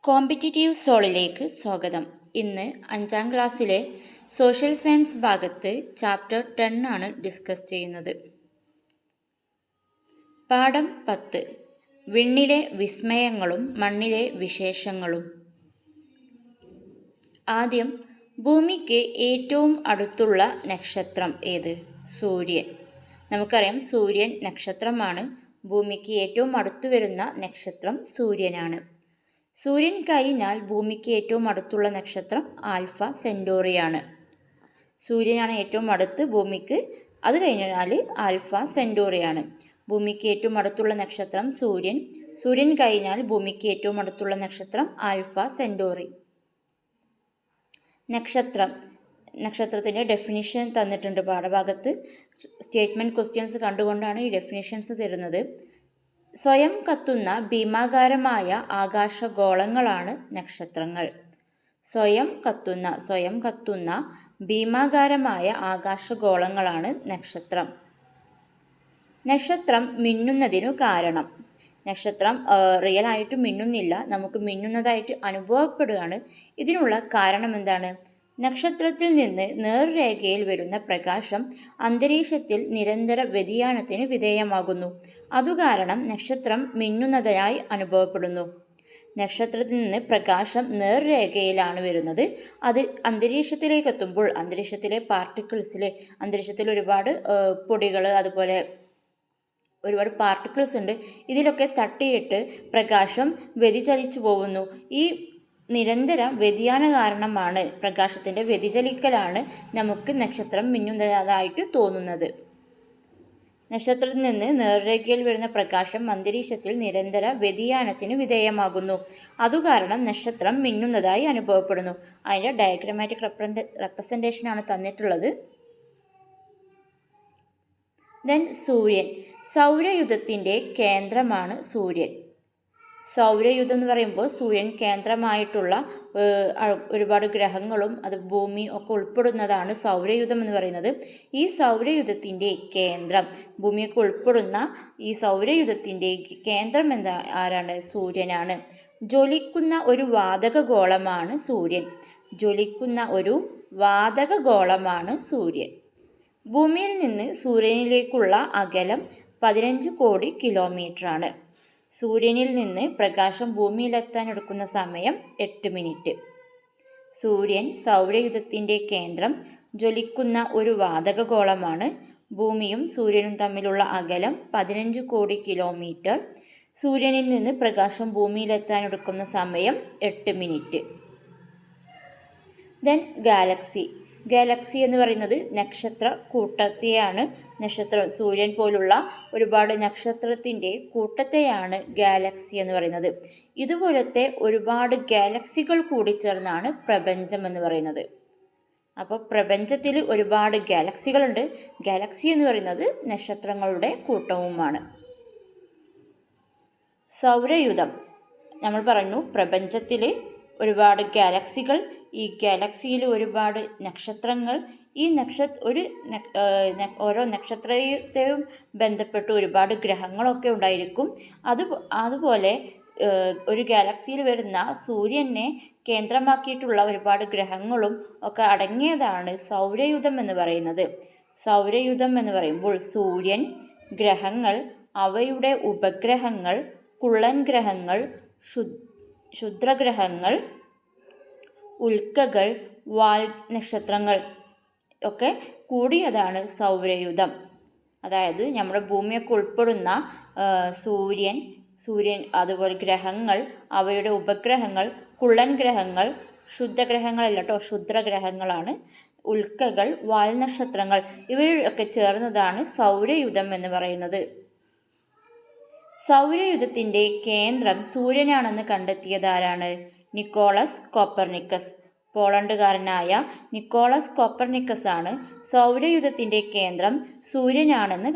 Competitive സോളിലേക്ക് സ്വാഗതം. ഇന്ന് 5ാം ക്ലാസ്സിലെ സോഷ്യൽ സയൻസ് ഭാഗത്ത് ചാപ്റ്റർ 10 ആണ് ഡിസ്കസ് ചെയ്യുന്നത്. പാഠം 10 വിണ്ണിലെ വിസ്മയങ്ങളും മണ്ണിലെ വിശേഷങ്ങളും. ആദ്യം, ഭൂമിക്ക് ഏറ്റവും അടുത്തുള്ള നക്ഷത്രം ഏത്? സൂര്യൻ. നമുക്കറിയാം സൂര്യൻ നക്ഷത്രമാണ്. ഭൂമിക്ക് ഏറ്റവും അടുത്തു വരുന്ന നക്ഷത്രം സൂര്യനാണ്. സൂര്യൻ കഴിഞ്ഞാൽ ഭൂമിക്ക് ഏറ്റവും അടുത്തുള്ള നക്ഷത്രം ആൽഫ സെൻറ്റോറിയാണ്. സൂര്യനാണ് ഏറ്റവും അടുത്ത് ഭൂമിക്ക്, അത് കഴിഞ്ഞാൽ ആൽഫ സെൻറ്റോറിയാണ്. ഭൂമിക്ക് ഏറ്റവും അടുത്തുള്ള നക്ഷത്രം സൂര്യൻ. സൂര്യൻ കഴിഞ്ഞാൽ ഭൂമിക്ക് ഏറ്റവും അടുത്തുള്ള നക്ഷത്രം ആൽഫ സെൻറ്റോറി. നക്ഷത്രത്തിൻ്റെ ഡെഫിനിഷൻ തന്നിട്ടുണ്ട് പാഠഭാഗത്ത്. സ്റ്റേറ്റ്മെൻറ്റ് ക്വസ്റ്റ്യൻസ് കണ്ടുകൊണ്ടാണ് ഈ ഡെഫിനിഷൻസ് തരുന്നത്. സ്വയം കത്തുന്ന ഭീമാകാരമായ ആകാശഗോളങ്ങളാണ് നക്ഷത്രങ്ങൾ. സ്വയം കത്തുന്ന ഭീമാകാരമായ ആകാശഗോളങ്ങളാണ് നക്ഷത്രം. നക്ഷത്രം മിന്നുന്നതിനു കാരണം. നക്ഷത്രം റിയലായിട്ട് മിന്നുന്നില്ല, നമുക്ക് മിന്നുന്നതായിട്ട് അനുഭവപ്പെടുകയാണ്. ഇതിനുള്ള കാരണം എന്താണ്? നക്ഷത്രത്തിൽ നിന്ന് നേർരേഖയിൽ വരുന്ന പ്രകാശം അന്തരീക്ഷത്തിൽ നിരന്തര വ്യതിയാനത്തിന് വിധേയമാകുന്നു. അതുകാരണം നക്ഷത്രം മിന്നുന്നതായി അനുഭവപ്പെടുന്നു. നക്ഷത്രത്തിൽ നിന്ന് പ്രകാശം നേർരേഖയിലാണ് വരുന്നത്. അത് അന്തരീക്ഷത്തിലേക്ക് എത്തുമ്പോൾ അന്തരീക്ഷത്തിലെ അന്തരീക്ഷത്തിൽ ഒരുപാട് പൊടികൾ, അതുപോലെ ഒരുപാട് പാർട്ടിക്കിൾസ് ഉണ്ട്. ഇതിലൊക്കെ തട്ടിയിട്ട് പ്രകാശം വ്യതിചലിച്ചു പോകുന്നു. ഈ നിരന്തര വ്യതിയാന കാരണമാണ്, പ്രകാശത്തിൻ്റെ വ്യതിചലിക്കലാണ് നമുക്ക് നക്ഷത്രം മിന്നുന്നതായിട്ട് തോന്നുന്നത്. നക്ഷത്രത്തിൽ നിന്ന് നേർരേഖയിൽ വരുന്ന പ്രകാശം അന്തരീക്ഷത്തിൽ നിരന്തര വ്യതിയാനത്തിന് വിധേയമാകുന്നു. അതുകാരണം നക്ഷത്രം മിന്നുന്നതായി അനുഭവപ്പെടുന്നു. അതിൻ്റെ ഡയഗ്രമാറ്റിക് റെപ്രസെൻറ്റേഷനാണ് തന്നിട്ടുള്ളത്. ദെൻ സൂര്യൻ. സൗരയൂഥത്തിൻ്റെ കേന്ദ്രമാണ് സൂര്യൻ. സൗരയൂഥം എന്ന് പറയുമ്പോൾ സൂര്യൻ കേന്ദ്രമായിട്ടുള്ള ഒരുപാട് ഗ്രഹങ്ങളും അത് ഭൂമി ഒക്കെ ഉൾപ്പെടുന്നതാണ് സൗരയൂഥം എന്ന് പറയുന്നത്. ഈ സൗരയൂഥത്തിൻ്റെ കേന്ദ്രം, ഭൂമിയൊക്കെ ഉൾപ്പെടുന്ന ഈ സൗരയൂഥത്തിൻ്റെ കേന്ദ്രം ആരാണ്? സൂര്യനാണ്. ജ്വലിക്കുന്ന ഒരു വാതകഗോളമാണ് സൂര്യൻ. ഭൂമിയിൽ നിന്ന് സൂര്യനിലേക്കുള്ള അകലം 15 കോടി കിലോമീറ്ററാണ്. സൂര്യനിൽ നിന്ന് പ്രകാശം ഭൂമിയിലെത്താൻ എടുക്കുന്ന സമയം 8 മിനിറ്റ്. സൂര്യൻ സൗരയൂഥത്തിൻ്റെ കേന്ദ്രം, ജ്വലിക്കുന്ന ഒരു വാതകഗോളമാണ്. ഭൂമിയും സൂര്യനും തമ്മിലുള്ള അകലം 15 കോടി കിലോമീറ്റർ. സൂര്യനിൽ നിന്ന് പ്രകാശം ഭൂമിയിലെത്താൻ എടുക്കുന്ന സമയം 8 മിനിറ്റ്. ദെൻ ഗാലക്സി എന്ന് പറയുന്നത് നക്ഷത്ര കൂട്ടത്തെയാണ്. സൂര്യൻ പോലുള്ള ഒരുപാട് നക്ഷത്രത്തിൻ്റെ കൂട്ടത്തെയാണ് ഗാലക്സി എന്ന് പറയുന്നത്. ഇതുപോലത്തെ ഒരുപാട് ഗാലക്സികൾ കൂടിച്ചേർന്നാണ് പ്രപഞ്ചം എന്ന് പറയുന്നത്. അപ്പോൾ പ്രപഞ്ചത്തിൽ ഒരുപാട് ഗാലക്സികളുണ്ട്. ഗാലക്സി എന്ന് പറയുന്നത് നക്ഷത്രങ്ങളുടെ കൂട്ടവുമാണ്. സൗരയൂഥം നമ്മൾ പറഞ്ഞു, പ്രപഞ്ചത്തിൽ ഒരുപാട് ഗാലക്സികൾ, ഈ ഗാലക്സിയിൽ ഒരുപാട് നക്ഷത്രങ്ങൾ. ഈ ഓരോ നക്ഷത്രത്തെയും ബന്ധപ്പെട്ട് ഒരുപാട് ഗ്രഹങ്ങളൊക്കെ ഉണ്ടായിരിക്കും. അതുപോലെ ഒരു ഗാലക്സിയിൽ വരുന്ന സൂര്യനെ കേന്ദ്രമാക്കിയിട്ടുള്ള ഒരുപാട് ഗ്രഹങ്ങളും ഒക്കെ അടങ്ങിയതാണ് സൗരയൂഥം എന്ന് പറയുന്നത്. സൗരയൂഥം എന്ന് പറയുമ്പോൾ സൂര്യൻ, ഗ്രഹങ്ങൾ, അവയുടെ ഉപഗ്രഹങ്ങൾ, കുള്ളൻ ഗ്രഹങ്ങൾ, ക്ഷുദ്രഗ്രഹങ്ങൾ, ഉൽക്കകൾ, വാൽ നക്ഷത്രങ്ങൾ ഒക്കെ കൂടിയതാണ് സൗരയൂഥം. അതായത് നമ്മുടെ ഭൂമിയൊക്കെ ഉൾപ്പെടുന്ന സൂര്യൻ, അതുപോലെ ഗ്രഹങ്ങൾ, അവയുടെ ഉപഗ്രഹങ്ങൾ, കുള്ളൻ ഗ്രഹങ്ങൾ, ക്ഷുദ്രഗ്രഹങ്ങളാണ്, ഉൽക്കകൾ, വാൽ നക്ഷത്രങ്ങൾ, ഇവയൊക്കെ ചേർന്നതാണ് സൗരയൂഥം എന്ന് പറയുന്നത്. സൗരയൂഥത്തിൻ്റെ കേന്ദ്രം സൂര്യനാണെന്ന് കണ്ടെത്തിയതാരാണ്? Nicolaus Copernicus. പോളണ്ടുകാരനായ നിക്കോളസ് കോപ്പർനിക്കസ് ആണ് സൗരയൂഥത്തിൻ്റെ കേന്ദ്രം സൂര്യനാണെന്ന്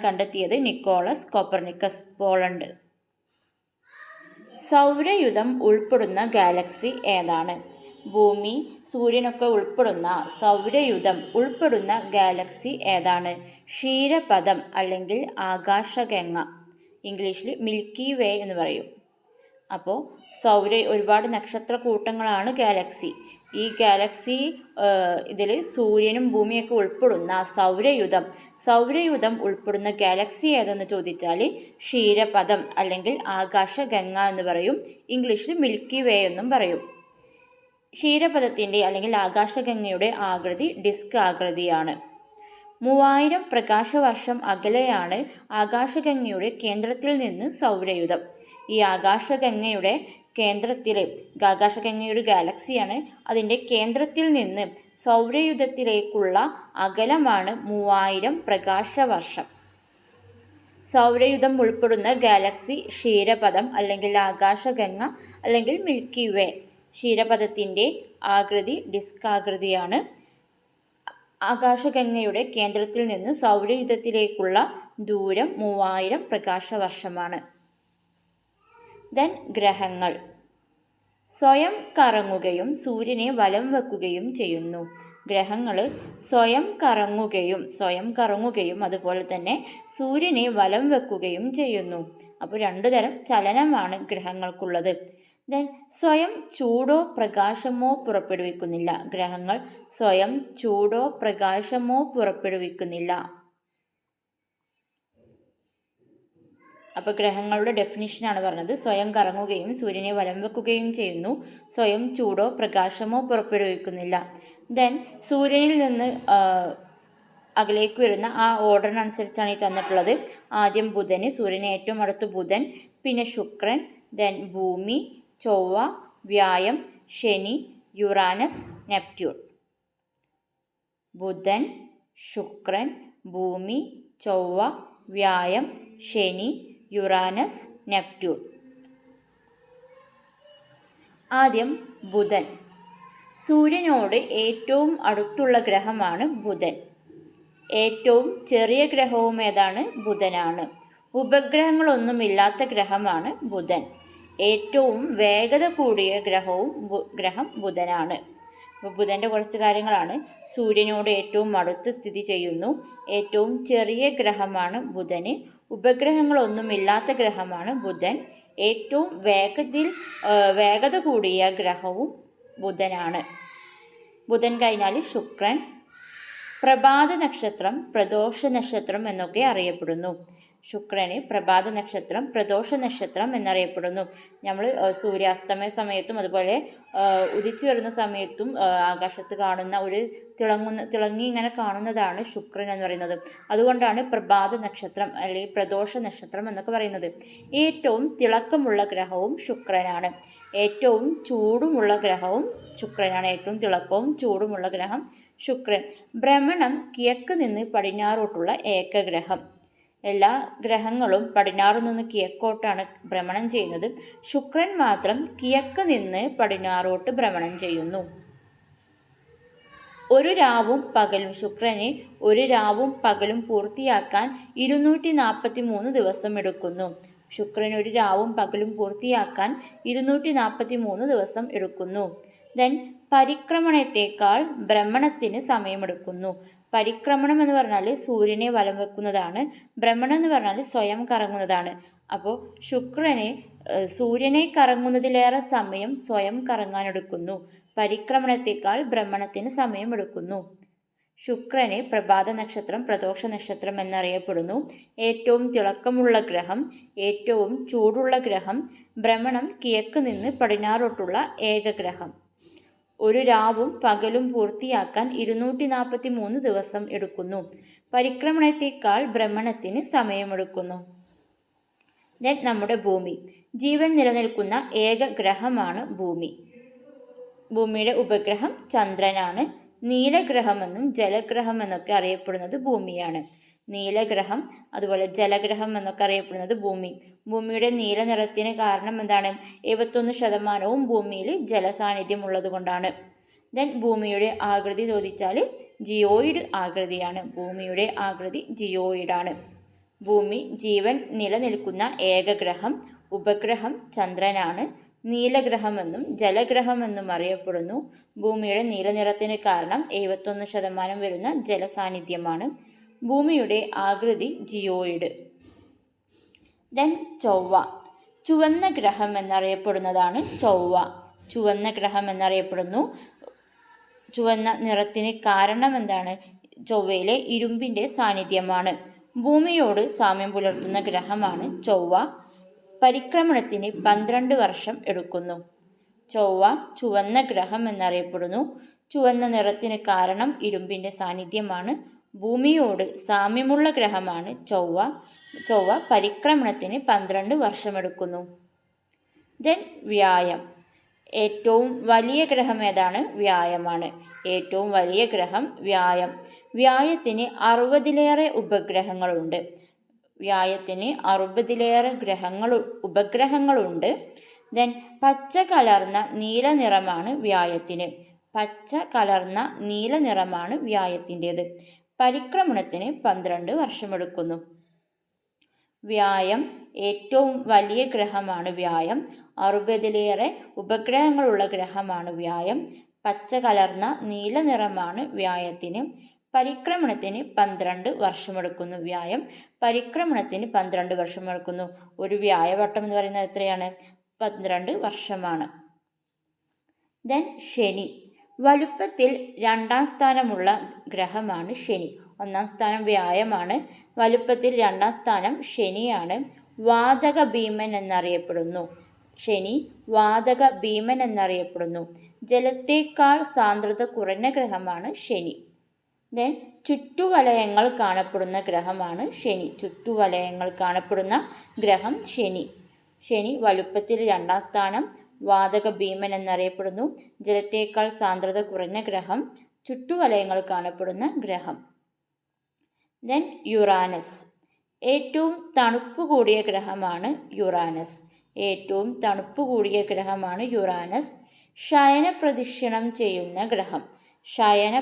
കണ്ടെത്തിയത്. Nicholas Copernicus, Poland. സൗരയൂഥം ഉൾപ്പെടുന്ന ഗാലക്സി ഏതാണ്? ഭൂമി, സൂര്യനൊക്കെ ഉൾപ്പെടുന്ന സൗരയൂഥം ഉൾപ്പെടുന്ന ഗാലക്സി ഏതാണ്? ക്ഷീരപഥം അല്ലെങ്കിൽ ആകാശഗംഗ. ഇംഗ്ലീഷിൽ മിൽക്കി വേ എന്ന് പറയും. അപ്പോൾ ഒരുപാട് നക്ഷത്ര കൂട്ടങ്ങളാണ് ഗാലക്സി. ഈ ഗാലക്സി ഇതിൽ സൂര്യനും ഭൂമിയൊക്കെ ഉൾപ്പെടുന്ന സൗരയുധം ഉൾപ്പെടുന്ന ഗാലക്സി ഏതെന്ന് ചോദിച്ചാൽ ക്ഷീരപഥം അല്ലെങ്കിൽ ആകാശഗംഗ എന്ന് പറയും. ഇംഗ്ലീഷിൽ മിൽക്കി വേ എന്നും പറയും. ക്ഷീരപഥത്തിൻ്റെ അല്ലെങ്കിൽ ആകാശഗംഗയുടെ ആകൃതി ഡിസ്ക് ആകൃതിയാണ്. 3000 പ്രകാശവർഷം അകലെയാണ് ആകാശഗംഗയുടെ കേന്ദ്രത്തിൽ നിന്ന് സൗരയുധം. ഈ ആകാശഗംഗയുടെ ആകാശഗംഗയുടെ ഗാലക്സിയാണ്. അതിൻ്റെ കേന്ദ്രത്തിൽ നിന്ന് സൗരയുധത്തിലേക്കുള്ള അകലമാണ് 3000 പ്രകാശവർഷം. സൗരയുധം ഉൾപ്പെടുന്ന ഗാലക്സി ക്ഷീരപഥം അല്ലെങ്കിൽ ആകാശഗംഗ അല്ലെങ്കിൽ മിൽക്കി വേ. ക്ഷീരപഥത്തിൻ്റെ ആകൃതി ഡിസ്ക് ആകൃതിയാണ്. ആകാശഗംഗയുടെ കേന്ദ്രത്തിൽ നിന്ന് സൗരയുധത്തിലേക്കുള്ള ദൂരം 3000 പ്രകാശവർഷമാണ്. ഗ്രഹങ്ങൾ സ്വയം കറങ്ങുകയും സൂര്യനെ വലം വെക്കുകയും ചെയ്യുന്നു. ഗ്രഹങ്ങൾ സ്വയം കറങ്ങുകയും അതുപോലെ തന്നെ സൂര്യനെ വലം വെക്കുകയും ചെയ്യുന്നു. അപ്പോൾ 2 തരം ചലനമാണ് ഗ്രഹങ്ങൾക്കുള്ളത്. സ്വയം ചൂടോ പ്രകാശമോ പുറപ്പെടുവിക്കുന്നില്ല. ഗ്രഹങ്ങൾ സ്വയം ചൂടോ പ്രകാശമോ പുറപ്പെടുവിക്കുന്നില്ല. അപ്പോൾ ഗ്രഹങ്ങളുടെ ഡെഫിനിഷനാണ് പറഞ്ഞത്. സ്വയം കറങ്ങുകയും സൂര്യനെ വലം വെക്കുകയും ചെയ്യുന്നു. സ്വയം ചൂടോ പ്രകാശമോ പുറപ്പെടുവിക്കുന്നില്ല. സൂര്യനിൽ നിന്ന് അകലേക്ക് വരുന്ന ആ ഓർഡറിനനുസരിച്ചാണ് ഈ തന്നിട്ടുള്ളത്. ആദ്യം ബുധന്, സൂര്യന് ഏറ്റവും അടുത്ത് ബുധൻ, പിന്നെ ശുക്രൻ, ഭൂമി, ചൊവ്വ, വ്യാഴം, ശനി, യുറാനസ്, നെപ്റ്റ്യൂൺ. ബുധൻ, ശുക്രൻ, ഭൂമി, ചൊവ്വ, വ്യാഴം, ശനി, യുറാനസ്, നെപ്റ്റ്യൂൺ. ആദ്യം ബുധൻ. സൂര്യനോട് ഏറ്റവും അടുത്തുള്ള ഗ്രഹമാണ് ബുധൻ. ഏറ്റവും ചെറിയ ഗ്രഹവും ഏതാണ്? ബുധനാണ്. ഉപഗ്രഹങ്ങളൊന്നുമില്ലാത്ത ഗ്രഹമാണ് ബുധൻ. ഏറ്റവും വേഗത കൂടിയ ഗ്രഹം ബുധനാണ്. അപ്പോൾ ബുധൻ്റെ കുറച്ച് കാര്യങ്ങളാണ്. സൂര്യനോട് ഏറ്റവും അടുത്ത് സ്ഥിതി ചെയ്യുന്നു. ഏറ്റവും ചെറിയ ഗ്രഹമാണ് ബുധന്. ഉപഗ്രഹങ്ങളൊന്നുമില്ലാത്ത ഗ്രഹമാണ് ബുധൻ. ഏറ്റവും വേഗത കൂടിയ ഗ്രഹവും ബുധനാണ്. ബുധൻ കഴിഞ്ഞാൽ ശുക്രൻ. പ്രഭാത നക്ഷത്രം, പ്രദോഷ നക്ഷത്രം എന്നൊക്കെ അറിയപ്പെടുന്നു. ശുക്രന് പ്രഭാത നക്ഷത്രം, പ്രദോഷ നക്ഷത്രം എന്നറിയപ്പെടുന്നു. നമ്മൾ സൂര്യാസ്തമയ സമയത്തും അതുപോലെ ഉദിച്ചു വരുന്ന സമയത്തും ആകാശത്ത് കാണുന്ന ഒരു തിളങ്ങി ഇങ്ങനെ കാണുന്നതാണ് ശുക്രൻ എന്ന് പറയുന്നത്. അതുകൊണ്ടാണ് പ്രഭാത നക്ഷത്രം അല്ലെങ്കിൽ പ്രദോഷ നക്ഷത്രം എന്നൊക്കെ പറയുന്നത്. ഏറ്റവും തിളക്കമുള്ള ഗ്രഹവും ശുക്രനാണ്. ഏറ്റവും ചൂടുമുള്ള ഗ്രഹവും ശുക്രനാണ്. ഏറ്റവും തിളക്കവും ചൂടുമുള്ള ഗ്രഹം ശുക്രൻ. ഭ്രമണം കിഴക്ക് നിന്ന് പടിഞ്ഞാറോട്ടുള്ള ഏകഗ്രഹം. എല്ലാ ഗ്രഹങ്ങളും പടിഞ്ഞാറ് നിന്ന് കിഴക്കോട്ടാണ് ഭ്രമണം ചെയ്യുന്നത്. ശുക്രൻ മാത്രം കിഴക്ക് നിന്ന് പടിഞ്ഞാറോട്ട് ഭ്രമണം ചെയ്യുന്നു. ശുക്രന് ഒരു രാവും പകലും പൂർത്തിയാക്കാൻ 243 ദിവസം എടുക്കുന്നു. ശുക്രൻ ഒരു രാവും പകലും പൂർത്തിയാക്കാൻ 243 ദിവസം എടുക്കുന്നു. പരിക്രമണത്തേക്കാൾ ഭ്രമണത്തിന് സമയമെടുക്കുന്നു. പരിക്രമണം എന്ന് പറഞ്ഞാൽ സൂര്യനെ വലം വെക്കുന്നതാണ്. ഭ്രമണം എന്ന് പറഞ്ഞാൽ സ്വയം കറങ്ങുന്നതാണ്. അപ്പോൾ ശുക്രന് സൂര്യനെ കറങ്ങുന്നതിലേറെ സമയം സ്വയം കറങ്ങാനെടുക്കുന്നു. പരിക്രമണത്തേക്കാൾ ഭ്രമണത്തിന് സമയമെടുക്കുന്നു. ശുക്രന് പ്രഭാത നക്ഷത്രം, പ്രദോഷ നക്ഷത്രം എന്നറിയപ്പെടുന്നു. ഏറ്റവും തിളക്കമുള്ള ഗ്രഹം, ഏറ്റവും ചൂടുള്ള ഗ്രഹം, ഭ്രമണം കിഴക്ക് നിന്ന് പടിഞ്ഞാറോട്ടുള്ള ഏകഗ്രഹം. ഒരു രാവും പകലും പൂർത്തിയാക്കാൻ 243 ദിവസം എടുക്കുന്നു. പരിക്രമണത്തേക്കാൾ ഭ്രമണത്തിന് സമയമെടുക്കുന്നു. നമ്മുടെ ഭൂമി. ജീവൻ നിലനിൽക്കുന്ന ഏക ഗ്രഹമാണ് ഭൂമി. ഭൂമിയുടെ ഉപഗ്രഹം ചന്ദ്രനാണ്. നീലഗ്രഹമെന്നും ജലഗ്രഹമെന്നൊക്കെ അറിയപ്പെടുന്നത് ഭൂമിയാണ്. നീലഗ്രഹം അതുപോലെ ജലഗ്രഹം എന്നൊക്കെ അറിയപ്പെടുന്നത് ഭൂമി. ഭൂമിയുടെ നീല നിറത്തിന് കാരണം എന്താണ്? 71% ഭൂമിയിൽ ജലസാന്നിധ്യം ഉള്ളത് കൊണ്ടാണ്. ഭൂമിയുടെ ആകൃതി ചോദിച്ചാൽ ജിയോയിഡ് ആകൃതിയാണ്. ഭൂമിയുടെ ആകൃതി ജിയോയിഡാണ്. ഭൂമി ജീവൻ നിലനിൽക്കുന്ന ഏകഗ്രഹം. ഉപഗ്രഹം ചന്ദ്രനാണ്. നീലഗ്രഹമെന്നും ജലഗ്രഹമെന്നും അറിയപ്പെടുന്നു. ഭൂമിയുടെ നീലനിറത്തിന് കാരണം 71% വരുന്ന ജലസാന്നിധ്യമാണ്. ഭൂമിയുടെ ആകൃതി ജിയോയിഡ്. ദെൻ ചൊവ്വ, ചുവന്ന ഗ്രഹം എന്നറിയപ്പെടുന്നതാണ് ചൊവ്വ. ചുവന്ന ഗ്രഹം എന്നറിയപ്പെടുന്നു. ചുവന്ന നിറത്തിന് കാരണം എന്താണ്? ചൊവ്വയിലെ ഇരുമ്പിൻ്റെ സാന്നിധ്യമാണ്. ഭൂമിയോട് സാമ്യം പുലർത്തുന്ന ഗ്രഹമാണ് ചൊവ്വ. പരിക്രമണത്തിന് 12 വർഷം എടുക്കുന്നു. ചൊവ്വ ചുവന്ന ഗ്രഹം എന്നറിയപ്പെടുന്നു. ചുവന്ന നിറത്തിന് കാരണം ഇരുമ്പിൻ്റെ സാന്നിധ്യമാണ്. ഭൂമിയോട് സാമ്യമുള്ള ഗ്രഹമാണ് ചൊവ്വ. ചൊവ്വ പരിക്രമണത്തിന് 12 വർഷമെടുക്കുന്നു. ദെൻ വ്യായം, ഏറ്റവും വലിയ ഗ്രഹം ഏതാണ്? വ്യായമാണ്. ഏറ്റവും വലിയ ഗ്രഹം വ്യായം. വ്യായത്തിന് 60-ലേറെ ഉപഗ്രഹങ്ങളുണ്ട്. വ്യായത്തിന് 60-ലേറെ ഉപഗ്രഹങ്ങളുണ്ട്. ദെൻ പച്ച കലർന്ന നീല നിറമാണ് വ്യായത്തിന്. പച്ച കലർന്ന നീല നിറമാണ് വ്യായത്തിൻ്റേത്. പരിക്രമണത്തിന് 12 വർഷമെടുക്കുന്നു. വ്യായം ഏറ്റവും വലിയ ഗ്രഹമാണ് വ്യായം. 60-ലേറെ ഉപഗ്രഹങ്ങളുള്ള ഗ്രഹമാണ് വ്യായം. പച്ച കലർന്ന നീല നിറമാണ് വ്യായത്തിന്. പരിക്രമണത്തിന് 12 വർഷമെടുക്കുന്നു. വ്യായം പരിക്രമണത്തിന് 12 വർഷമെടുക്കുന്നു. ഒരു വ്യായവട്ടം എന്ന് പറയുന്നത് എത്രയാണ്? 12 വർഷമാണ്. ദെൻ ശനി, വലുപ്പത്തിൽ 2ാം സ്ഥാനമുള്ള ഗ്രഹമാണ് ശനി. 1ാം സ്ഥാനം വ്യായമാണ്. വലുപ്പത്തിൽ 2ാം സ്ഥാനം ശനിയാണ്. വാതക ഭീമൻ എന്നറിയപ്പെടുന്നു. ശനി വാതക ഭീമൻ എന്നറിയപ്പെടുന്നു. ജലത്തേക്കാൾ സാന്ദ്രത കുറഞ്ഞ ഗ്രഹമാണ് ശനി. ദെൻ ചുറ്റുവലയങ്ങൾ കാണപ്പെടുന്ന ഗ്രഹമാണ് ശനി. ചുറ്റുവലയങ്ങൾ കാണപ്പെടുന്ന ഗ്രഹം ശനി. ശനി വലുപ്പത്തിൽ 2ാം സ്ഥാനം, വാതക ഭീമൻ എന്നറിയപ്പെടുന്നു. ജലത്തേക്കാൾ സാന്ദ്രത കുറഞ്ഞ ഗ്രഹം, ചുറ്റുവലയങ്ങൾ കാണപ്പെടുന്ന ഗ്രഹം. ദെൻ യുറാനസ്, ഏറ്റവും തണുപ്പ് കൂടിയ ഗ്രഹമാണ് യുറാനസ്. ഏറ്റവും തണുപ്പ് കൂടിയ ഗ്രഹമാണ് യുറാനസ്. ശയന പ്രദക്ഷിണം ചെയ്യുന്ന ഗ്രഹം. ശയന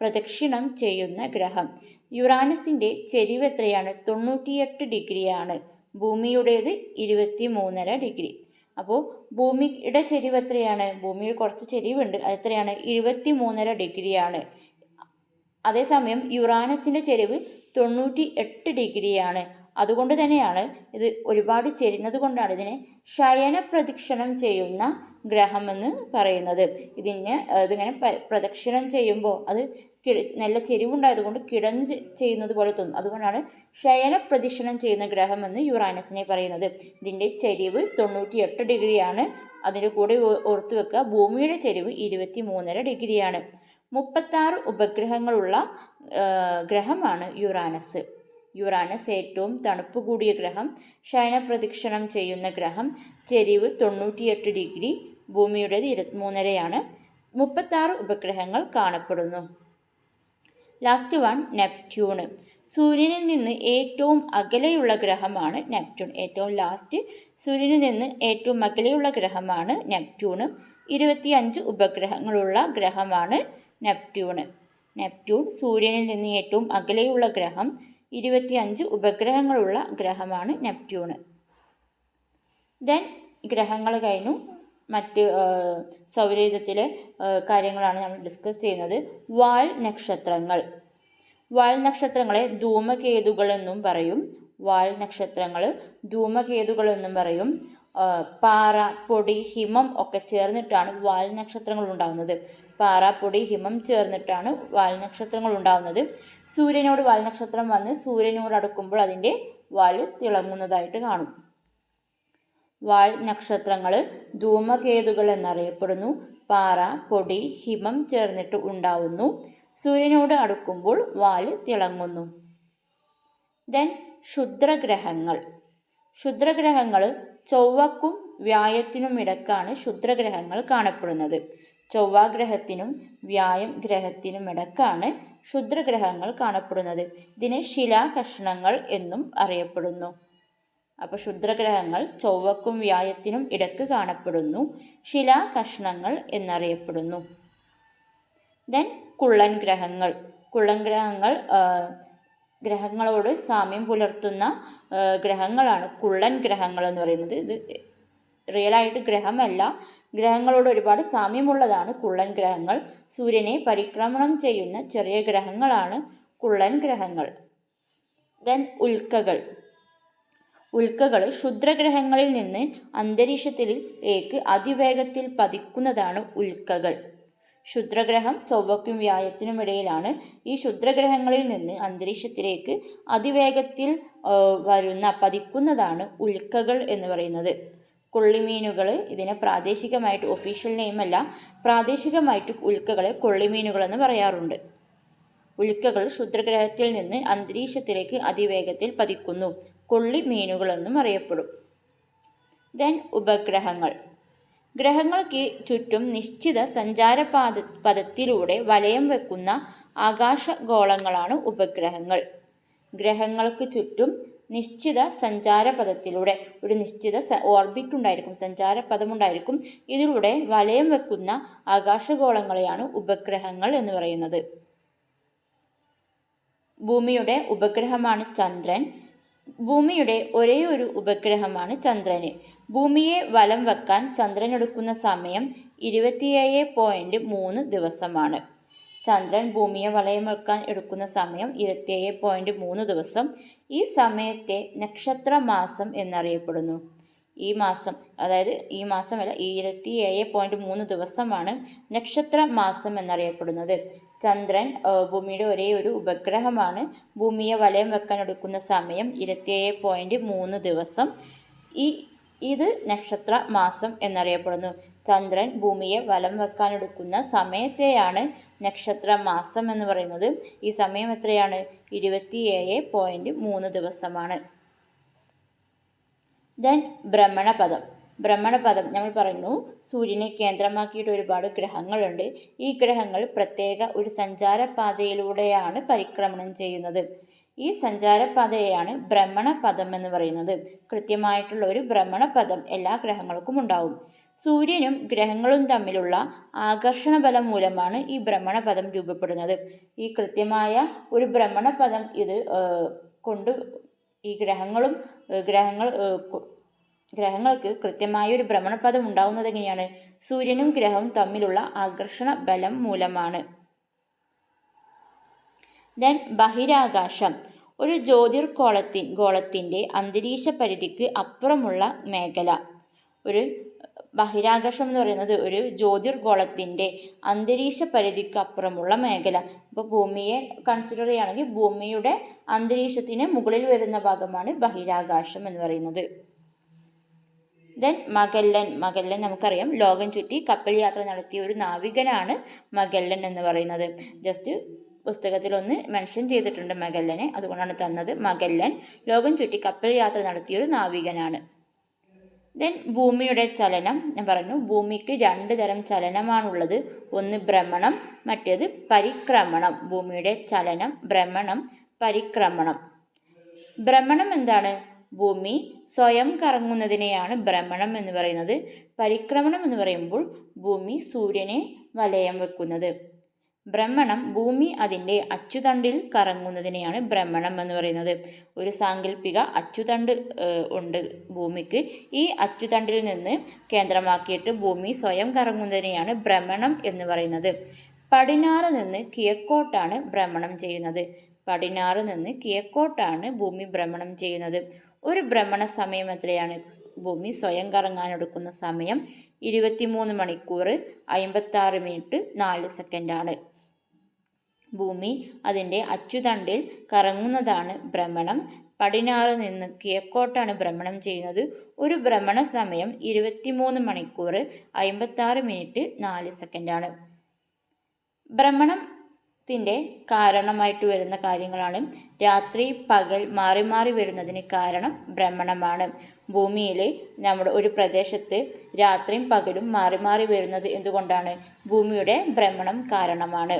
പ്രദക്ഷിണം ചെയ്യുന്ന ഗ്രഹം. യുറാനസിൻ്റെ ചെരിവ് എത്രയാണ്? 98 ഡിഗ്രിയാണ്. ഭൂമിയുടേത് 23.5 ഡിഗ്രി. അപ്പോൾ ഭൂമിയുടെ ചെരിവ് എത്രയാണ്? ഭൂമിയിൽ കുറച്ച് ചെരിവുണ്ട്. അത് എത്രയാണ്? 23.5 ഡിഗ്രിയാണ്. അതേസമയം യുറാനസിൻ്റെ ചെരിവ് 98 ഡിഗ്രിയാണ്. അതുകൊണ്ട് തന്നെയാണ് ഇത് ഒരുപാട് ചെരിഞ്ഞത് കൊണ്ടാണ് ഇതിനെ ശയന പ്രദക്ഷിണം ചെയ്യുന്ന ഗ്രഹമെന്ന് പറയുന്നത്. ഇതിങ്ങനെ പ്രദക്ഷിണം ചെയ്യുമ്പോൾ അത് നല്ല ചെരിവുണ്ടായതുകൊണ്ട് കിടന്ന് ചെയ്യുന്നത് പോലെ തോന്നും. അതുകൊണ്ടാണ് ശയന പ്രദക്ഷിണം ചെയ്യുന്ന ഗ്രഹമെന്ന് യുറാനസിനെ പറയുന്നത്. ഇതിൻ്റെ ചെരിവ് 98 ഡിഗ്രിയാണ്. അതിൻ്റെ കൂടെ ഓർത്തു വെക്കുക, ഭൂമിയുടെ ചെരിവ് 23.5 ഡിഗ്രിയാണ്. 36 ഉപഗ്രഹങ്ങളുള്ള ഗ്രഹമാണ് യുറാനസ്. യുറാനസ് ഏറ്റവും തണുപ്പ് കൂടിയ ഗ്രഹം, ശയന പ്രദക്ഷിണം ചെയ്യുന്ന ഗ്രഹം, ചെരിവ് 98 ഡിഗ്രി, ഭൂമിയുടേത് 23.5 36 ഉപഗ്രഹങ്ങൾ കാണപ്പെടുന്നു. Last one Neptune. സൂര്യനിൽ നിന്ന് ഏറ്റവും അകലെയുള്ള ഗ്രഹമാണ് നെപ്റ്റ്യൂൺ. ഏറ്റവും ലാസ്റ്റ് സൂര്യനിൽ നിന്ന് ഏറ്റവും അകലെയുള്ള ഗ്രഹമാണ് നെപ്റ്റ്യൂൺ. 25 ഉപഗ്രഹങ്ങളുള്ള ഗ്രഹമാണ് നെപ്റ്റ്യൂൺ. നെപ്റ്റ്യൂൺ സൂര്യനിൽ നിന്ന് ഏറ്റവും അകലെയുള്ള ഗ്രഹം. 25 ഉപഗ്രഹങ്ങളുള്ള ഗ്രഹമാണ് നെപ്റ്റ്യൂൺ. ദെൻ ഗ്രഹങ്ങൾ കഴിഞ്ഞു. മറ്റ് സൗരയൂഥത്തിലെ കാര്യങ്ങളാണ് നമ്മൾ ഡിസ്കസ് ചെയ്യുന്നത്. വാൽ നക്ഷത്രങ്ങൾ. വാൽ നക്ഷത്രങ്ങളെ ധൂമകേതുകളെന്നും പറയും. വാൽ നക്ഷത്രങ്ങൾ ധൂമകേതുകളെന്നും പറയും. പാറ, പൊടി, ഹിമം ഒക്കെ ചേർന്നിട്ടാണ് വാൽ നക്ഷത്രങ്ങൾ ഉണ്ടാകുന്നത്. പാറ, പൊടി, ഹിമം ചേർന്നിട്ടാണ് വാൽ നക്ഷത്രങ്ങൾ ഉണ്ടാകുന്നത്. സൂര്യനോട് വാൽ നക്ഷത്രം വന്ന് സൂര്യനോട് അടുക്കുമ്പോൾ അതിൻ്റെ വാൽ തിളങ്ങുന്നതായിട്ട് കാണും. വാൽ നക്ഷത്രങ്ങൾ ധൂമകേതുകൾ എന്നറിയപ്പെടുന്നു. പാറ, പൊടി, ഹിമം ചേർന്നിട്ട് ഉണ്ടാവുന്നു. സൂര്യനോട് അടുക്കുമ്പോൾ വാൽ തിളങ്ങുന്നു. ദെൻ ക്ഷുദ്രഗ്രഹങ്ങൾ. ക്ഷുദ്രഗ്രഹങ്ങൾ ചൊവ്വക്കും വ്യായത്തിനുമിടക്കാണ് ക്ഷുദ്രഗ്രഹങ്ങൾ കാണപ്പെടുന്നത്. ചൊവ്വാഗ്രഹത്തിനും വ്യായം ഗ്രഹത്തിനുമിടക്കാണ് ക്ഷുദ്രഗ്രഹങ്ങൾ കാണപ്പെടുന്നത്. ഇതിനെ ശിലാകഷ്ണങ്ങൾ എന്നും അറിയപ്പെടുന്നു. അപ്പോൾ ക്ഷുദ്രഗ്രഹങ്ങൾ ചൊവ്വക്കും വ്യായത്തിനും ഇടക്ക് കാണപ്പെടുന്നു. ശിലാകഷ്ണങ്ങൾ എന്നറിയപ്പെടുന്നു. ദെൻ കുള്ളൻ ഗ്രഹങ്ങൾ. കുള്ളൻ ഗ്രഹങ്ങൾ ഗ്രഹങ്ങളോട് സാമ്യം പുലർത്തുന്ന ഗ്രഹങ്ങളാണ് കുള്ളൻ ഗ്രഹങ്ങൾ എന്ന് പറയുന്നത്. ഇത് റിയലായിട്ട് ഗ്രഹമല്ല, ഗ്രഹങ്ങളോട് ഒരുപാട് സാമ്യമുള്ളതാണ് കുള്ളൻ ഗ്രഹങ്ങൾ. സൂര്യനെ പരിക്രമണം ചെയ്യുന്ന ചെറിയ ഗ്രഹങ്ങളാണ് കുള്ളൻ ഗ്രഹങ്ങൾ. ദെൻ ഉൽക്കകൾ. ഉൽക്കകൾ ക്ഷുദ്രഗ്രഹങ്ങളിൽ നിന്ന് അന്തരീക്ഷത്തിലേക്ക് അതിവേഗത്തിൽ പതിക്കുന്നതാണ് ഉൽക്കകൾ. ക്ഷുദ്രഗ്രഹം ചൊവ്വയ്ക്കും വ്യാഴത്തിനും ഇടയിലാണ്. ഈ ക്ഷുദ്രഗ്രഹങ്ങളിൽ നിന്ന് അന്തരീക്ഷത്തിലേക്ക് അതിവേഗത്തിൽ പതിക്കുന്നതാണ് ഉൽക്കകൾ എന്ന് പറയുന്നത്. കൊള്ളിമീനുകൾ, ഇതിനെ പ്രാദേശികമായിട്ട് ഒഫീഷ്യൽ നെയിമല്ല, പ്രാദേശികമായിട്ട് ഉൽക്കകളെ കൊള്ളിമീനുകൾ എന്ന് പറയാറുണ്ട്. ഉൽക്കകൾ ക്ഷുദ്രഗ്രഹത്തിൽ നിന്ന് അന്തരീക്ഷത്തിലേക്ക് അതിവേഗത്തിൽ പതിക്കുന്നു. കൊള്ളിമീനുകൾ എന്നും അറിയപ്പെടും. ഉപഗ്രഹങ്ങൾ. ഗ്രഹങ്ങൾക്ക് ചുറ്റും നിശ്ചിത പഥത്തിലൂടെ വലയം വെക്കുന്ന ആകാശഗോളങ്ങളാണ് ഉപഗ്രഹങ്ങൾ. ഗ്രഹങ്ങൾക്ക് ചുറ്റും നിശ്ചിത സഞ്ചാരപഥത്തിലൂടെ, ഒരു നിശ്ചിത ഓർബിറ്റ് ഉണ്ടായിരിക്കും, സഞ്ചാരപഥമുണ്ടായിരിക്കും, ഇതിലൂടെ വലയം വെക്കുന്ന ആകാശഗോളങ്ങളെയാണ് ഉപഗ്രഹങ്ങൾ എന്ന് പറയുന്നത്. ഭൂമിയുടെ ഉപഗ്രഹമാണ് ചന്ദ്രൻ. ഭൂമിയുടെ ഒരേ ഒരു ഉപഗ്രഹമാണ് ചന്ദ്രന്. ഭൂമിയെ വലം വെക്കാൻ ചന്ദ്രൻ എടുക്കുന്ന സമയം 27.3 ദിവസമാണ്. ചന്ദ്രൻ ഭൂമിയെ വലയം വെക്കാൻ എടുക്കുന്ന സമയം 27.3 ദിവസം. ഈ സമയത്തെ നക്ഷത്രമാസം എന്നറിയപ്പെടുന്നു. ഈ മാസം, അതായത് ഈ മാസമല്ല, 27.3 ദിവസമാണ് നക്ഷത്രമാസം എന്നറിയപ്പെടുന്നത്. ചന്ദ്രൻ ഭൂമിയുടെ ഒരേ ഒരു ഉപഗ്രഹമാണ്. ഭൂമിയെ വലയം വെക്കാൻ എടുക്കുന്ന സമയം 27.3 ദിവസം. ഇത് നക്ഷത്ര മാസം എന്നറിയപ്പെടുന്നു. ചന്ദ്രൻ ഭൂമിയെ വലം വെക്കാൻ എടുക്കുന്ന സമയത്തെയാണ് നക്ഷത്ര മാസം എന്ന് പറയുന്നത്. ഈ സമയം എത്രയാണ്? 27.3 ദിവസമാണ്. ഭ്രമണപഥം. ഭ്രമണപഥം നമ്മൾ പറഞ്ഞു, സൂര്യനെ കേന്ദ്രമാക്കിയിട്ട് ഒരുപാട് ഗ്രഹങ്ങളുണ്ട്. ഈ ഗ്രഹങ്ങൾ പ്രത്യേക ഒരു സഞ്ചാരപാതയിലൂടെയാണ് പരിക്രമണം ചെയ്യുന്നത്. ഈ സഞ്ചാരപാതയെയാണ് ഭ്രമണപഥം എന്ന് പറയുന്നത്. കൃത്യമായിട്ടുള്ള ഒരു ഭ്രമണപഥം എല്ലാ ഗ്രഹങ്ങൾക്കും ഉണ്ടാവും. സൂര്യനും ഗ്രഹങ്ങളും തമ്മിലുള്ള ആകർഷണ ബലം മൂലമാണ് ഈ ഭ്രമണപഥം രൂപപ്പെടുന്നത്. ഈ കൃത്യമായ ഒരു ഭ്രമണപഥം കൊണ്ട് ഈ ഗ്രഹങ്ങൾക്ക് കൃത്യമായ ഒരു ഭ്രമണപഥം ഉണ്ടാവുന്നത് എങ്ങനെയാണ്? സൂര്യനും ഗ്രഹവും തമ്മിലുള്ള ആകർഷണ ബലം മൂലമാണ്. ബഹിരാകാശം. ഒരു ജ്യോതിർഗോളത്തിൻ്റെ അന്തരീക്ഷ പരിധിക്ക് അപ്പുറമുള്ള മേഖല. ഒരു ബഹിരാകാശം എന്ന് പറയുന്നത് ഒരു ജ്യോതിർഗോളത്തിൻ്റെ അന്തരീക്ഷ പരിധിക്ക് അപ്പുറമുള്ള മേഖല. ഇപ്പോൾ ഭൂമിയെ കൺസിഡർ ചെയ്യുകയാണെങ്കിൽ ഭൂമിയുടെ അന്തരീക്ഷത്തിന് മുകളിൽ വരുന്ന ഭാഗമാണ് ബഹിരാകാശം എന്ന് പറയുന്നത്. മഗല്ലൻ നമുക്കറിയാം, ലോകം ചുറ്റി കപ്പൽ യാത്ര നടത്തിയ ഒരു നാവികനാണ് മഗല്ലൻ എന്ന് പറയുന്നത്. ജസ്റ്റ് പുസ്തകത്തിലൊന്ന് മെൻഷൻ ചെയ്തിട്ടുണ്ട് മഗല്ലനെ, അതുകൊണ്ടാണ് തന്നത്. മഗല്ലൻ ലോകം ചുറ്റി കപ്പൽ യാത്ര നടത്തിയൊരു നാവികനാണ്. ഭൂമിയുടെ ചലനം. ഞാൻ പറഞ്ഞു, ഭൂമിക്ക് 2 തരം ചലനമാണുള്ളത്. ഒന്ന് ഭ്രമണം, മറ്റേത് പരിക്രമണം. ഭൂമിയുടെ ചലനം, ഭ്രമണം, പരിക്രമണം. ഭ്രമണം എന്താണ്? ഭൂമി സ്വയം കറങ്ങുന്നതിനെയാണ് ഭ്രമണം എന്ന് പറയുന്നത്. പരിക്രമണം എന്ന് പറയുമ്പോൾ ഭൂമി സൂര്യനെ വലയം വെക്കുന്നത്. ഭ്രമണം, ഭൂമി അതിൻ്റെ അച്ചുതണ്ടിൽ കറങ്ങുന്നതിനെയാണ് ഭ്രമണം എന്ന് പറയുന്നത്. ഒരു സാങ്കല്പിക അച്ചുതണ്ട് ഉണ്ട് ഭൂമിക്ക്. ഈ അച്ചുതണ്ടിൽ നിന്ന് കേന്ദ്രമാക്കിയിട്ട് ഭൂമി സ്വയം കറങ്ങുന്നതിനെയാണ് ഭ്രമണം എന്ന് പറയുന്നത്. പടിഞ്ഞാറ് നിന്ന് കിഴക്കോട്ടാണ് ഭ്രമണം ചെയ്യുന്നത്. പടിഞ്ഞാറ് നിന്ന് കിഴക്കോട്ടാണ് ഭൂമി ഭ്രമണം ചെയ്യുന്നത്. ഒരു ഭ്രമണ സമയം എത്രയാണ്? ഭൂമി സ്വയം കറങ്ങാനെടുക്കുന്ന സമയം 23 മണിക്കൂർ 56 മിനിറ്റ് 4 സെക്കൻഡാണ്. ഭൂമി അതിൻ്റെ അച്ചുതണ്ടിൽ കറങ്ങുന്നതാണ് ഭ്രമണം. പടിഞ്ഞാറ് നിന്ന് കിഴക്കോട്ടാണ് ഭ്രമണം ചെയ്യുന്നത്. ഒരു ഭ്രമണ സമയം 23 മണിക്കൂർ 56 മിനിറ്റ് 4 സെക്കൻഡാണ്. ഭ്രമണത്തിൻ്റെ കാരണമായിട്ട് വരുന്ന കാര്യങ്ങളാണ് രാത്രി പകൽ മാറി മാറി വരുന്നതിന് കാരണം ഭ്രമണമാണ്. ഭൂമിയിൽ നമ്മുടെ ഒരു പ്രദേശത്ത് രാത്രിയും പകലും മാറി മാറി വരുന്നത് എന്തുകൊണ്ടാണ്? ഭൂമിയുടെ ഭ്രമണം കാരണമാണ്.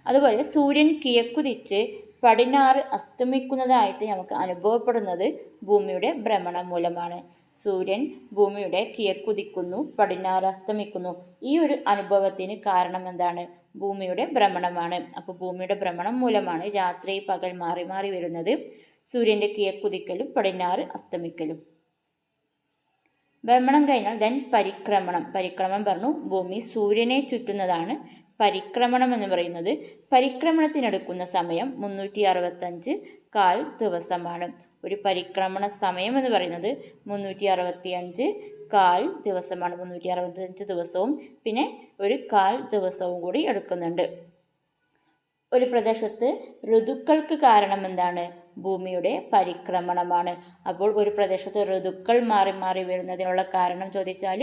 അതുപോലെ സൂര്യൻ കിഴക്കുതിച്ച് പടിഞ്ഞാറ് അസ്തമിക്കുന്നതായിട്ട് നമുക്ക് അനുഭവപ്പെടുന്നത് ഭൂമിയുടെ ഭ്രമണം മൂലമാണ്. സൂര്യൻ ഭൂമിയുടെ കിഴക്കുതിക്കുന്നു, പടിഞ്ഞാറ് അസ്തമിക്കുന്നു. ഈ ഒരു അനുഭവത്തിന് കാരണം എന്താണ്? ഭൂമിയുടെ ഭ്രമണമാണ്. അപ്പോൾ ഭൂമിയുടെ ഭ്രമണം മൂലമാണ് രാത്രി പകൽ മാറി മാറി വരുന്നത്. സൂര്യൻ്റെ കിഴക്കുതിക്കലും പടിഞ്ഞാറ് അസ്തമിക്കലും. ഭ്രമണം കഴിഞ്ഞാൽ പരിക്രമണം. പരിക്രമണം പറഞ്ഞു, ഭൂമി സൂര്യനെ ചുറ്റുന്നതാണ് പരിക്രമണം എന്ന് പറയുന്നത്. പരിക്രമണത്തിനെടുക്കുന്ന സമയം 365 കാൽ ദിവസമാണ്. ഒരു പരിക്രമണ സമയം എന്ന് പറയുന്നത് 365 കാൽ ദിവസമാണ്. 365 ദിവസവും പിന്നെ ഒരു കാൽ ദിവസവും കൂടി എടുക്കുന്നുണ്ട്. ഒരു പ്രദേശത്ത് ഋതുക്കൾക്ക് കാരണം എന്താണ്? ഭൂമിയുടെ പരിക്രമണമാണ്. അപ്പോൾ ഒരു പ്രദേശത്ത് ഋതുക്കൾ മാറി മാറി വരുന്നതിനുള്ള കാരണം ചോദിച്ചാൽ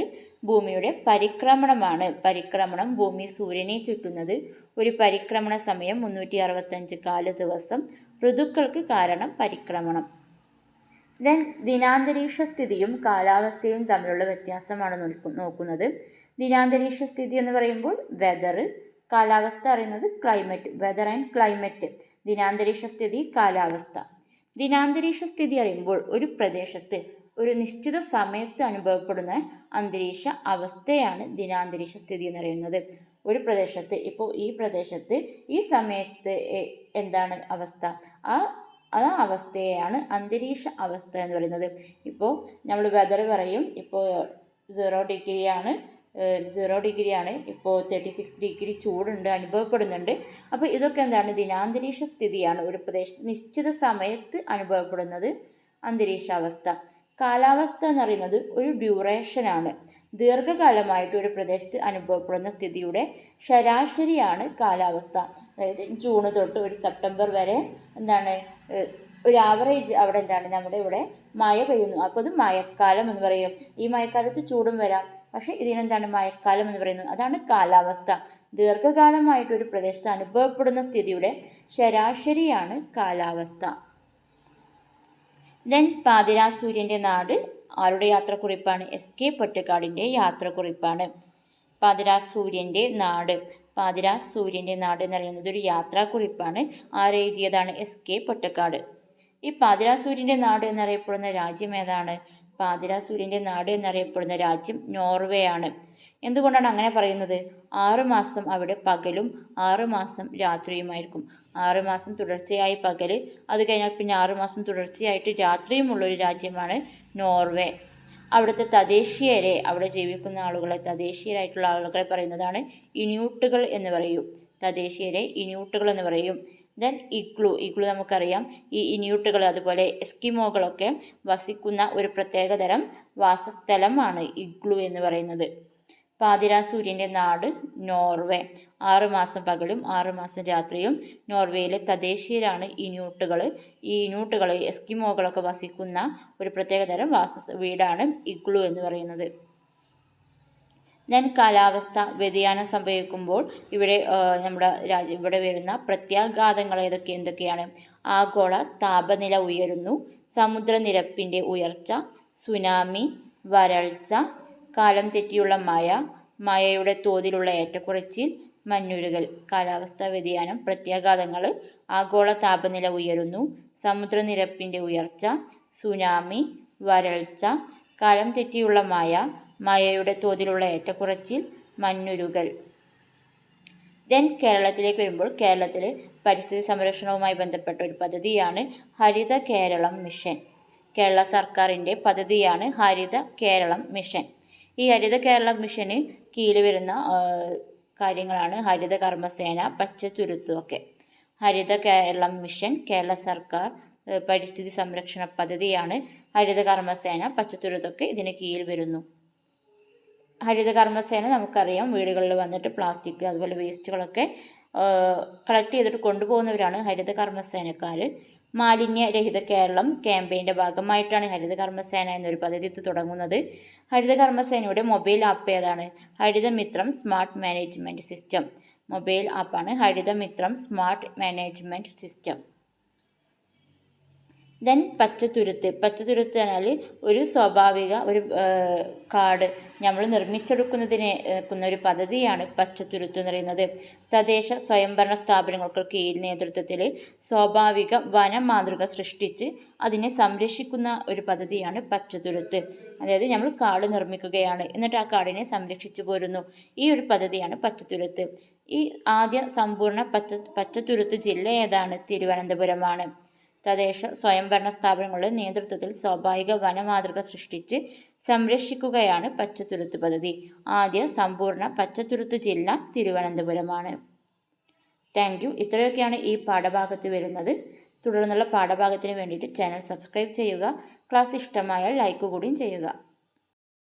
ഭൂമിയുടെ പരിക്രമണമാണ്. പരിക്രമണം, ഭൂമി സൂര്യനെ ചുറ്റുന്നത്, ഒരു പരിക്രമണ സമയം 365 കാല ദിവസം. ഋതുക്കൾക്ക് കാരണം പരിക്രമണം. ദെൻ ദിനാന്തരീക്ഷ സ്ഥിതിയും കാലാവസ്ഥയും തമ്മിലുള്ള വ്യത്യാസമാണ് നോക്കുന്നത്. ദിനാന്തരീക്ഷ സ്ഥിതി എന്ന് പറയുമ്പോൾ വെതർ, കാലാവസ്ഥ അറിയുന്നത് ക്ലൈമറ്റ്, വെതർ ആൻഡ് ക്ലൈമറ്റ്. ദിനാന്തരീക്ഷ സ്ഥിതി, കാലാവസ്ഥ. ദിനാന്തരീക്ഷ സ്ഥിതി അറിയുമ്പോൾ ഒരു പ്രദേശത്ത് ഒരു നിശ്ചിത സമയത്ത് അനുഭവപ്പെടുന്ന അന്തരീക്ഷ അവസ്ഥയാണ് ദിനാന്തരീക്ഷ സ്ഥിതി എന്ന് പറയുന്നത്. ഒരു പ്രദേശത്ത്, ഇപ്പോൾ ഈ പ്രദേശത്ത് ഈ സമയത്ത് എന്താണ് അവസ്ഥ, ആ അവസ്ഥയെയാണ് അന്തരീക്ഷ അവസ്ഥ എന്ന് പറയുന്നത്. ഇപ്പോൾ നമ്മൾ വെതർ പറയും, ഇപ്പോൾ 0 ഡിഗ്രിയാണ്, ഇപ്പോൾ 36 ഡിഗ്രി ചൂടുണ്ട്, അനുഭവപ്പെടുന്നുണ്ട്. അപ്പോൾ ഇതൊക്കെ എന്താണ്? ദിനാന്തരീക്ഷ സ്ഥിതിയാണ്. ഒരു പ്രദേശത്ത് നിശ്ചിത സമയത്ത് അനുഭവപ്പെടുന്നത് അന്തരീക്ഷാവസ്ഥ. കാലാവസ്ഥ എന്ന് പറയുന്നത് ഒരു ഡ്യൂറേഷനാണ്. ദീർഘകാലമായിട്ട് ഒരു പ്രദേശത്ത് അനുഭവപ്പെടുന്ന സ്ഥിതിയുടെ ശരാശരിയാണ് കാലാവസ്ഥ. അതായത് ജൂൺ തൊട്ട് ഒരു സെപ്റ്റംബർ വരെ എന്താണ് ഒരു ആവറേജ് അവിടെ എന്താണ് നമ്മുടെ ഇവിടെ മഴ പെയ്യുന്നു. അപ്പോൾ അത് മഴക്കാലം എന്ന് പറയും. ഈ മഴക്കാലത്ത് ചൂടും വരാം, പക്ഷേ ഇതിനെന്താണ് മഴക്കാലം എന്ന് പറയുന്നത്. അതാണ് കാലാവസ്ഥ. ദീർഘകാലമായിട്ട് ഒരു പ്രദേശത്ത് അനുഭവപ്പെടുന്ന സ്ഥിതിയുടെ ശരാശരിയാണ് കാലാവസ്ഥ. ദെൻ പാതിരാ സൂര്യൻ്റെ നാട് ആരുടെ യാത്രക്കുറിപ്പാണ്? SK പൊറ്റക്കാടിൻ്റെ യാത്രക്കുറിപ്പാണ്. പാതിരാ സൂര്യൻ്റെ നാട്, പാതിരാ സൂര്യൻ്റെ നാട് എന്ന് പറയുന്നത് ഒരു യാത്രാക്കുറിപ്പാണ്. ആരെഴുതിയതാണ്? SK പൊറ്റക്കാട്. ഈ പാതിരാ സൂര്യൻ്റെ നാട് എന്നറിയപ്പെടുന്ന രാജ്യം ഏതാണ്? പാതിരാ സൂര്യൻ്റെ നാട് എന്നറിയപ്പെടുന്ന രാജ്യം നോർവേ ആണ്. എന്തുകൊണ്ടാണ് അങ്ങനെ പറയുന്നത്? 6 മാസം അവിടെ പകലും 6 മാസം രാത്രിയുമായിരിക്കും. 6 മാസം തുടർച്ചയായി പകൽ, അത് കഴിഞ്ഞാൽ പിന്നെ 6 മാസം തുടർച്ചയായിട്ട് രാത്രിയുമുള്ളൊരു രാജ്യമാണ് നോർവേ. അവിടുത്തെ തദ്ദേശീയരെ, അവിടെ ജീവിക്കുന്ന ആളുകളെ, തദ്ദേശീയരായിട്ടുള്ള ആളുകളെ പറയുന്നതാണ് ഇന്യൂട്ടുകൾ എന്ന് പറയും. തദ്ദേശീയരെ ഇന്യൂട്ടുകൾ എന്ന് പറയും. ദെൻ ഇഗ്ലു നമുക്കറിയാം. ഈ ഇന്യൂട്ടുകൾ അതുപോലെ എസ്കിമോകളൊക്കെ വസിക്കുന്ന ഒരു പ്രത്യേകതരം വാസസ്ഥലമാണ് ഇഗ്ലു എന്ന് പറയുന്നത്. പാതിരാ സൂര്യൻ്റെ നാട് നോർവേ. 6 മാസം പകലും 6 മാസം രാത്രിയും നോർവേയിലെ തദ്ദേശീയരാണ് ഇന്യൂട്ടുകൾ. ഈ ഇന്യൂട്ടുകൾ, എസ്കിമോകളൊക്കെ വസിക്കുന്ന ഒരു പ്രത്യേകതരം വീടാണ് ഇഗ്ലു എന്ന് പറയുന്നത്. ദെൻ കാലാവസ്ഥ വ്യതിയാനം സംഭവിക്കുമ്പോൾ ഇവിടെ നമ്മുടെ ഇവിടെ വരുന്ന പ്രത്യാഘാതങ്ങൾ എന്തൊക്കെയാണ്? ആഗോള താപനില ഉയരുന്നു, സമുദ്രനിരപ്പിൻ്റെ ഉയർച്ച, സുനാമി, വരൾച്ച, കാലം തെറ്റിയുള്ള മഴയുടെ തോതിലുള്ള ഏറ്റക്കുറച്ചിൽ, മഞ്ഞുരുകൽ. കാലാവസ്ഥാ വ്യതിയാനം പ്രത്യാഘാതങ്ങൾ: ആഗോള താപനില ഉയരുന്നു, സമുദ്രനിരപ്പിൻ്റെ ഉയർച്ച, സുനാമി, വരൾച്ച, കാലം തെറ്റിയുള്ള മഴയുടെ തോതിലുള്ള ഏറ്റക്കുറച്ചിൽ, മഞ്ഞുരുകൽ. ദെൻ കേരളത്തിലേക്ക് വരുമ്പോൾ കേരളത്തിൽ പരിസ്ഥിതി സംരക്ഷണവുമായി ബന്ധപ്പെട്ട ഒരു പദ്ധതിയാണ് ഹരിത കേരളം മിഷൻ. കേരള സർക്കാരിൻ്റെ പദ്ധതിയാണ് ഹരിത കേരളം മിഷൻ. ഈ ഹരിത കേരളം മിഷന് കീഴിൽ വരുന്ന കാര്യങ്ങളാണ് ഹരിത കർമ്മസേന, പച്ചത്തുരുത്ത് ഒക്കെ. ഹരിത കേരളം മിഷൻ കേരള സർക്കാർ പരിസ്ഥിതി സംരക്ഷണ പദ്ധതിയാണ്. ഹരിത കർമ്മസേന, പച്ചത്തുരുത്തൊക്കെ ഇതിന് കീഴിൽ വരുന്നു. ഹരിത കർമ്മസേന നമുക്കറിയാം, വീടുകളിൽ വന്നിട്ട് പ്ലാസ്റ്റിക് അതുപോലെ വേസ്റ്റുകളൊക്കെ കളക്ട് ചെയ്തിട്ട് കൊണ്ടുപോകുന്നവരാണ് ഹരിത കർമ്മസേനക്കാർ. മാലിന്യരഹിത കേരളം ക്യാമ്പയിൻ്റെ ഭാഗമായിട്ടാണ് ഹരിത കർമ്മസേന എന്നൊരു പദ്ധതി തുടങ്ങുന്നത്. ഹരിത കർമ്മസേനയുടെ മൊബൈൽ ആപ്പ് ഏതാണ്? ഹരിതമിത്രം സ്മാർട്ട് മാനേജ്മെൻറ്റ് സിസ്റ്റം. മൊബൈൽ ആപ്പാണ് ഹരിതമിത്രം സ്മാർട്ട് മാനേജ്മെൻറ്റ് സിസ്റ്റം. ദെൻ പച്ചത്തുരുത്ത് എന്നാൽ ഒരു സ്വാഭാവിക ഒരു കാട് നമ്മൾ നിർമ്മിച്ചെടുക്കുന്നതിന് ഒരു പദ്ധതിയാണ് പച്ചത്തുരുത്ത് എന്ന് പറയുന്നത്. തദ്ദേശ സ്വയംഭരണ സ്ഥാപനങ്ങൾക്ക് കീഴിൽ നേതൃത്വത്തിൽ സ്വാഭാവിക വനമാതൃക സൃഷ്ടിച്ച് അതിനെ സംരക്ഷിക്കുന്ന ഒരു പദ്ധതിയാണ് പച്ചത്തുരുത്ത്. അതായത് നമ്മൾ കാട് നിർമ്മിക്കുകയാണ്, എന്നിട്ട് ആ കാടിനെ സംരക്ഷിച്ചു പോരുന്നു. ഈ ഒരു പദ്ധതിയാണ് പച്ചത്തുരുത്ത്. ഈ ആദ്യ സമ്പൂർണ്ണ പച്ചത്തുരുത്ത് ജില്ല ഏതാണ്? തിരുവനന്തപുരമാണ്. തദ്ദേശ സ്വയംഭരണ സ്ഥാപനങ്ങളുടെ നേതൃത്വത്തിൽ സ്വാഭാവിക വനമാതൃക സൃഷ്ടിച്ച് സംരക്ഷിക്കുകയാണ് പച്ചത്തുരുത്ത് പദ്ധതി. ആദ്യ സമ്പൂർണ്ണ പച്ചത്തുരുത്ത് ജില്ല തിരുവനന്തപുരമാണ്. Thank you. ഇത്രയൊക്കെയാണ് ഈ പാഠഭാഗത്ത് വരുന്നത്. തുടർന്നുള്ള പാഠഭാഗത്തിന് വേണ്ടിയിട്ട് ചാനൽ സബ്സ്ക്രൈബ് ചെയ്യുക. ക്ലാസ് ഇഷ്ടമായാൽ ലൈക്ക് കൂടിയും ചെയ്യുക.